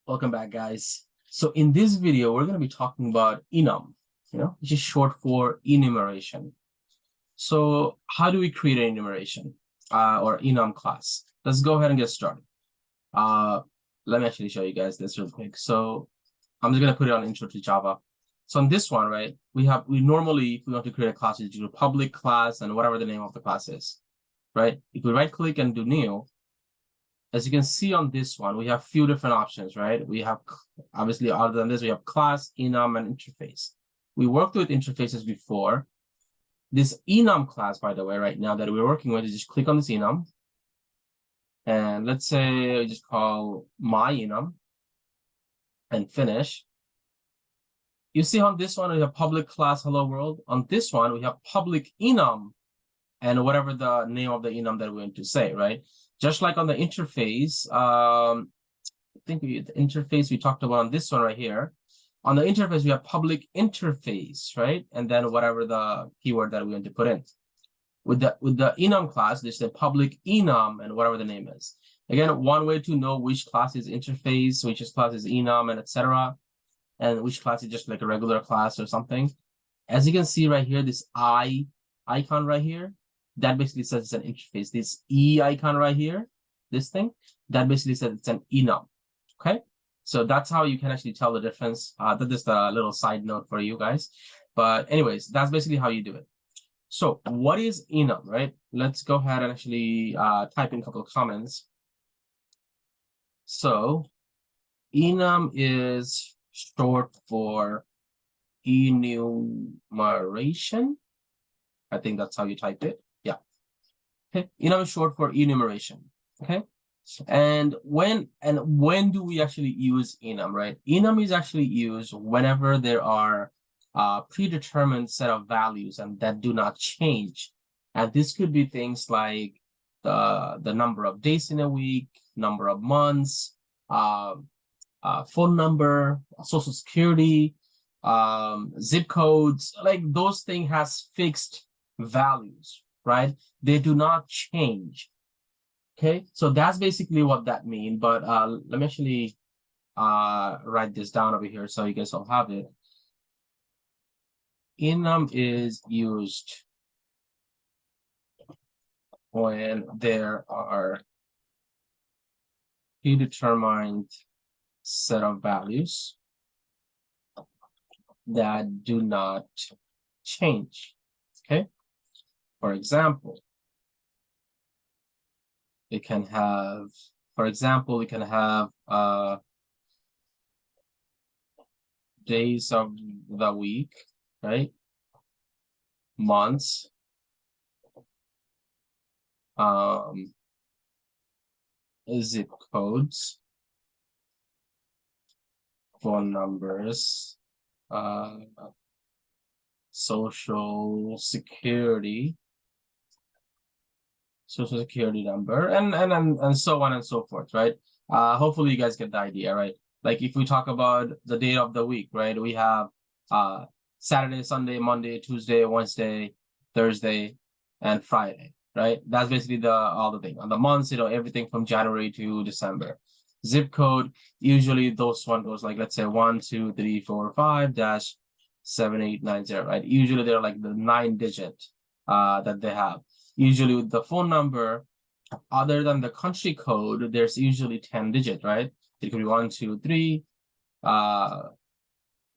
Welcome back, guys. So in this video, we're going to be talking about enum, which is short for enumeration. So how do we create an enumeration or enum class? Let's go ahead and get started. Let me actually show you guys this real quick. So I'm just going to put it on Intro to Java. So on this one, right, we normally, if we want to create a class, we do a public class and whatever the name of the class is, right? If we right click and do new, as you can see on this one, we have a few different options, right? We have, obviously, other than this, we have class, enum, and interface. We worked with interfaces before. This enum class, by the way, right now that we're working with, is just click on this enum. And let's say we just call my enum and finish. You see on this one, we have public class hello world. On this one, we have public enum and whatever the name of the enum that we're going to say, right? Just like on the interface, I think the interface we talked about on this one right here. On the interface, we have public interface, right? And then whatever the keyword that we want to put in. With the enum class, there's the public enum and whatever the name is. Again, one way to know which class is interface, which class is enum, and etc., and which class is just like a regular class or something. As you can see right here, this I icon right here, that basically says it's an interface. This E icon right here, this thing, that basically says it's an enum. Okay, so that's how you can actually tell the difference. That's just a little side note for you guys. But anyways, that's basically how you do it. So what is enum, right? Let's go ahead and actually type in a couple of comments. So enum is short for enumeration. I think that's how you type it. Yeah. Okay. Enum is short for enumeration. Okay. And when do we actually use enum, right? Enum is actually used whenever there are predetermined set of values and that do not change. And this could be things like the number of days in a week, number of months, phone number, social security, zip codes, like those things has fixed values, right? They do not change. Okay, so that's basically what that means. But let me actually write this down over here so you guys all have it. Enum is used when there are predetermined set of values that do not change. Okay, for example, it can have, days of the week, right? Months, zip codes, phone numbers, social security number, and so on and so forth, right? Hopefully you guys get the idea, right? Like if we talk about the day of the week, right? We have Saturday, Sunday, Monday, Tuesday, Wednesday, Thursday, and Friday, right? That's basically all the thing. On the months, everything from January to December. Zip code, usually those one goes like, let's say 1, 2, 3, 4, 5 dash 7890, right? Usually they're like the 9-digit that they have. Usually with the phone number, other than the country code, there's usually 10-digit, right? It could be 1, 2, 3, 4,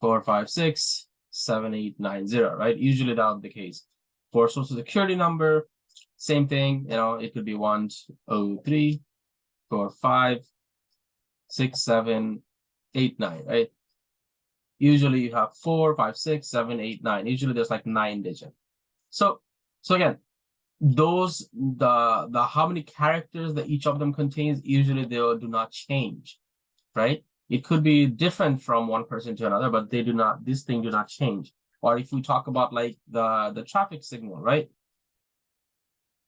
5, 6, 7, 8, 9, 0, right? Usually that would be the case. For social security number, same thing, it could be 1, 2, 3, 4, 5, 6, 7, 8, 9, right? Usually you have 4, 5, 6, 7, 8, 9. Usually there's like 9-digit. So again, those the how many characters that each of them contains, usually they do not change, right? It could be different from one person to another, but this thing do not change. Or if we talk about like the traffic signal, right?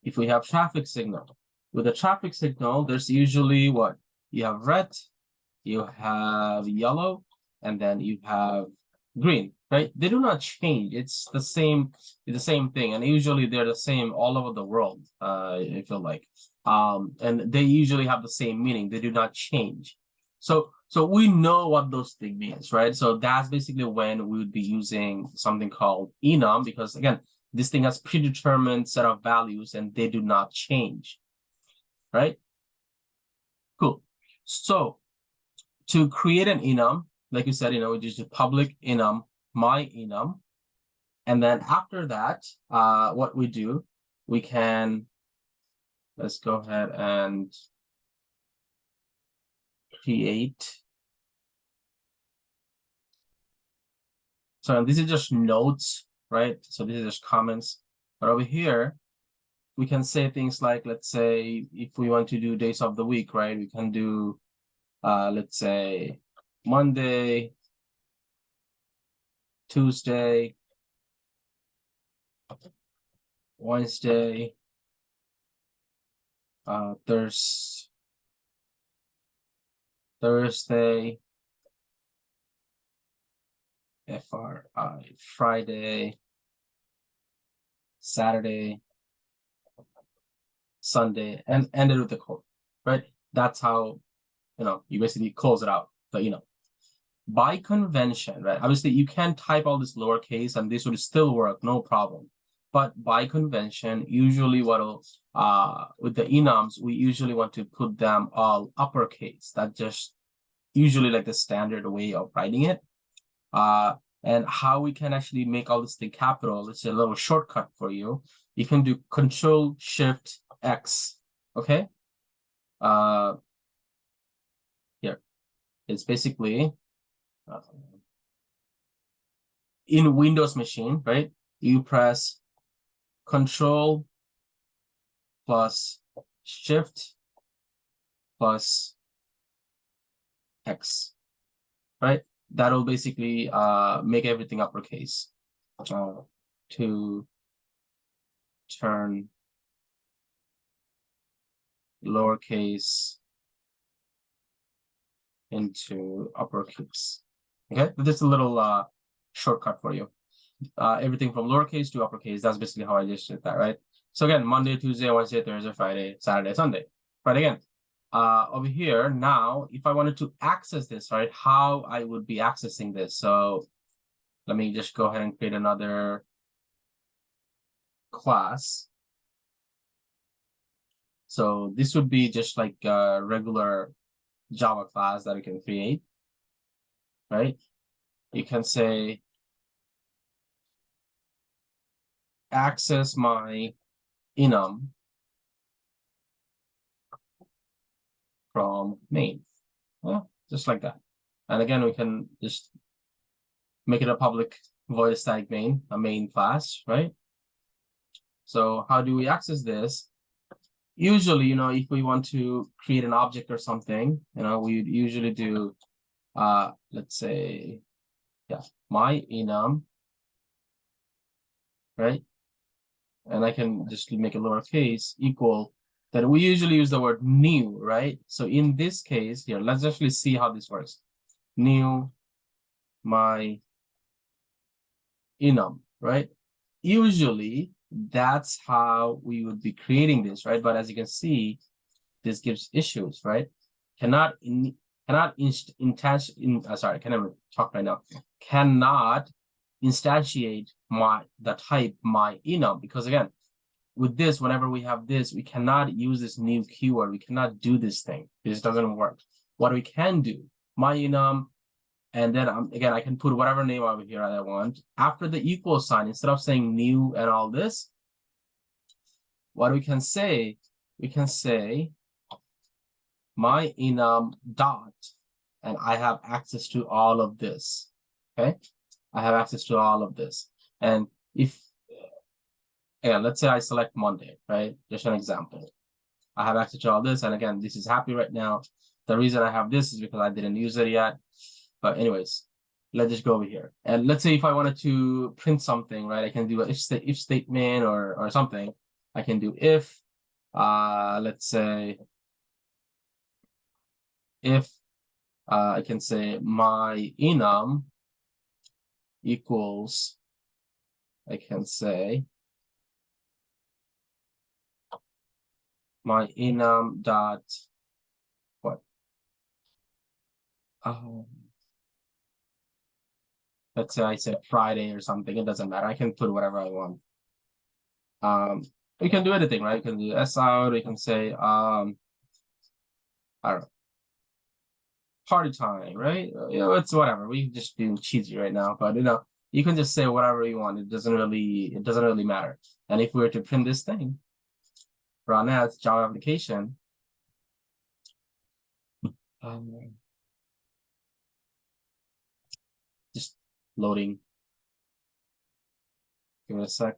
If we have traffic signal, with the traffic signal, there's usually what? You have red, you have yellow, and then you have green, right? They do not change. It's the same thing, and usually they're the same all over the world. I feel like, and they usually have the same meaning. They do not change. So we know what those things means, right? So that's basically when we would be using something called enum, because again, this thing has predetermined set of values and they do not change, right? Cool. So to create an enum, like you said, we just do public enum, my enum. And then after that, what we do, we can, let's go ahead and create. So this is just notes, right? So this is just comments. But over here, we can say things like, let's say, if we want to do days of the week, right? We can do, let's say, Monday, Tuesday, Wednesday, Thursday, Friday, Saturday, Sunday, and end it with a quote, right? That's how, you basically close it out, but, by convention, right? Obviously, you can type all this lowercase and this would still work, no problem. But by convention, usually with the enums, we usually want to put them all uppercase. That's just usually like the standard way of writing it. And how we can actually make all this thing capital, it's a little shortcut for you. You can do Control-Shift-X, okay? Here, it's basically in Windows machine, right? You press Control plus Shift plus X, right? That'll basically make everything uppercase to turn lowercase into uppercase. Okay, this is a little shortcut for you. Everything from lowercase to uppercase. That's basically how I just did that, right? So again, Monday, Tuesday, Wednesday, Thursday, Friday, Saturday, Sunday. But again, over here now, if I wanted to access this, right, how I would be accessing this. So let me just go ahead and create another class. So this would be just like a regular Java class that we can create, right? You can say access my enum from main. Well, just like that. And again, we can just make it a public void static main, a main class, right? So how do we access this? Usually, if we want to create an object or something, we usually do, let's say, my enum, right? And I can just make it lowercase equal. Then we usually use the word new, right? So in this case here, let's actually see how this works. New my enum, right? Usually that's how we would be creating this, right? But as you can see, this gives issues, right? Cannot instantiate the type my enum, because again, with this, whenever we have this, we cannot use this new keyword. We cannot do this thing. This doesn't work. What we can do, my enum, and then again, I can put whatever name over here I want. After the equal sign, instead of saying new and all this, what we can say my enum dot, and I have access to all of this. Okay, I have access to all of this. And let's say I select Monday, right? Just an example. I have access to all this, and again, this is happy right now. The reason I have this is because I didn't use it yet. But anyways, let's just go over here. And let's say if I wanted to print something, right? I can do an if statement or something. I can do if, let's say, if I can say my enum equals, I can say my enum dot what? let's say I said Friday or something. It doesn't matter. I can put whatever I want. We can do anything, right? We can do S out. We can say, I don't know, party time, right? It's whatever. We just being cheesy right now, but you can just say whatever you want. It doesn't really matter. And if we were to print this thing, run as Java application, just loading. Give it a sec.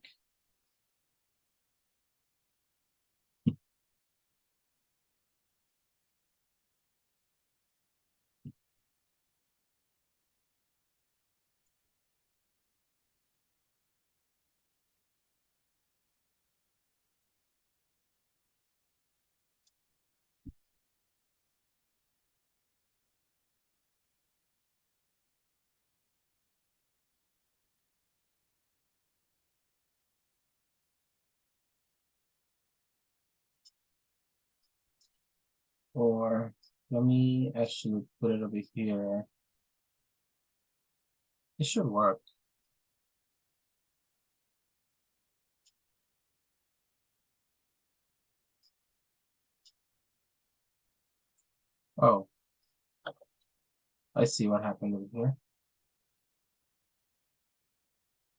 Or let me actually put it over here. It should work. Oh, I see what happened over here.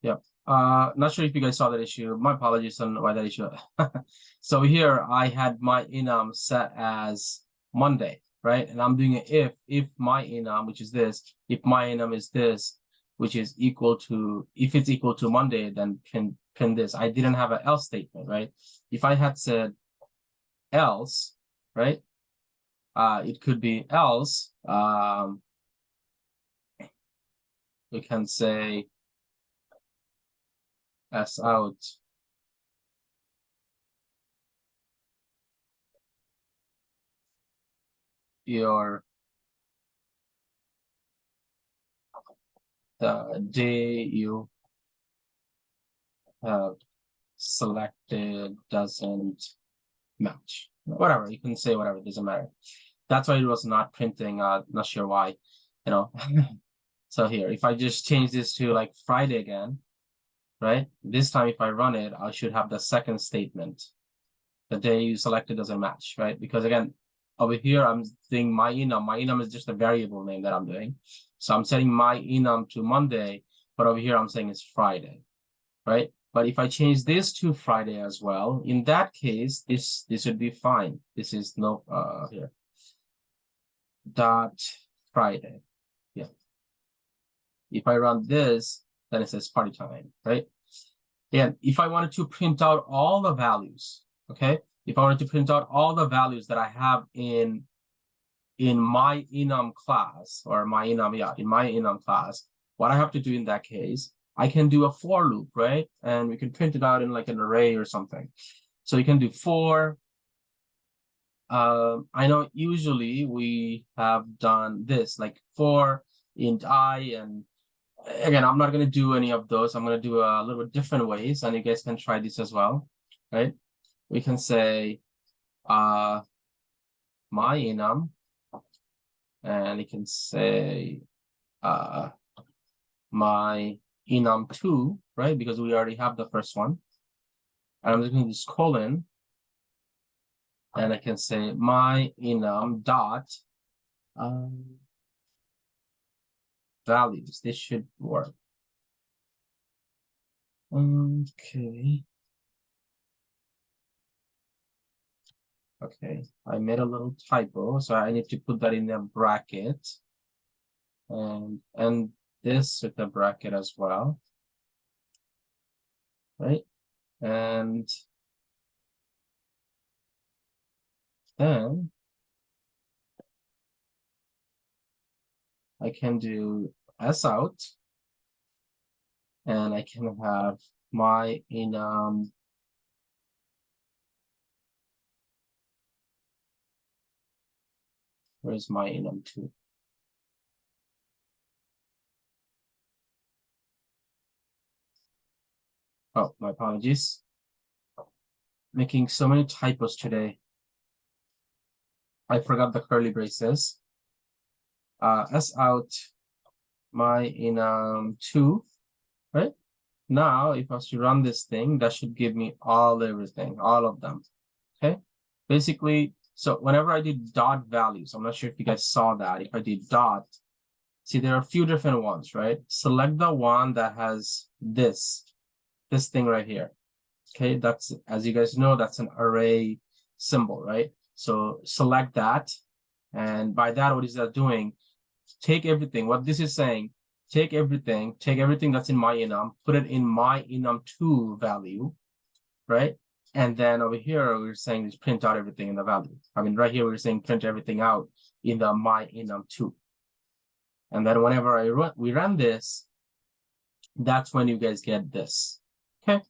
Yep. Not sure if you guys saw that issue. My apologies on why that issue. So here I had my enum set as Monday, right? And I'm doing it if my enum, which is this, if my enum is this, which is equal to, if it's equal to Monday, then print this. I didn't have an else statement, right? If I had said else, right? It could be else. We can say S out your the day you have selected doesn't match. Whatever, you can say whatever, it doesn't matter. That's why it was not printing, not sure why, So here, if I just change this to like Friday again, right? This time if I run it, I should have the second statement. The day you selected doesn't match, right? Because again, over here, I'm doing my enum. My enum is just a variable name that I'm doing. So I'm setting my enum to Monday, but over here I'm saying it's Friday, right? But if I change this to Friday as well, in that case, this would be fine. This is no here. Dot Friday. Yeah. If I run this, then it says party time, right? And if I wanted to print out all the values, okay? If I wanted to print out all the values that I have in my enum class, or my enum, yeah, in my enum class, what I have to do in that case, I can do a for loop, right? And we can print it out in like an array or something. So you can do for. I know usually we have done this, like for int I, and again, I'm not going to do any of those. I'm going to do a little bit different ways, and you guys can try this as well, right? We can say my enum, and you can say my enum2, right? Because we already have the first one. And I'm just going to use colon, and I can say my enum dot values. This should work. Okay. Okay, I made a little typo, so I need to put that in a bracket. And this with a bracket as well. Right? And then I can do S out, and I can have my enum. Where's my enum2? Oh, my apologies. Making so many typos today. I forgot the curly braces. S out my enum 2, right? Now, if I was to run this thing, that should give me everything, all of them. Okay. Basically, so whenever I did dot values, I'm not sure if you guys saw that. If I did dot, see, there are a few different ones, right? Select the one that has this thing right here. Okay, that's, as you guys know, that's an array symbol, right? So select that. And by that, what is that doing? Take everything. What this is saying, take everything that's in my enum, put it in my enum2 value, right? And then over here, we're saying just print out everything in the value. I mean, right here, we're saying print everything out in the my enum2. And then whenever we run this, that's when you guys get this. Okay.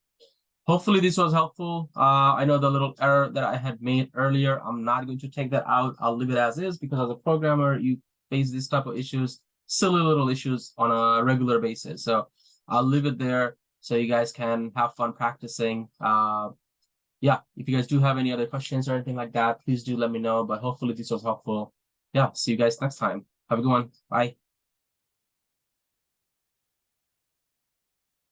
Hopefully this was helpful. I know the little error that I had made earlier, I'm not going to take that out. I'll leave it as is, because as a programmer, you face this type of issues, silly little issues on a regular basis. So I'll leave it there so you guys can have fun practicing. Yeah, if you guys do have any other questions or anything like that, please do let me know. But hopefully this was helpful. Yeah, see you guys next time. Have a good one. Bye.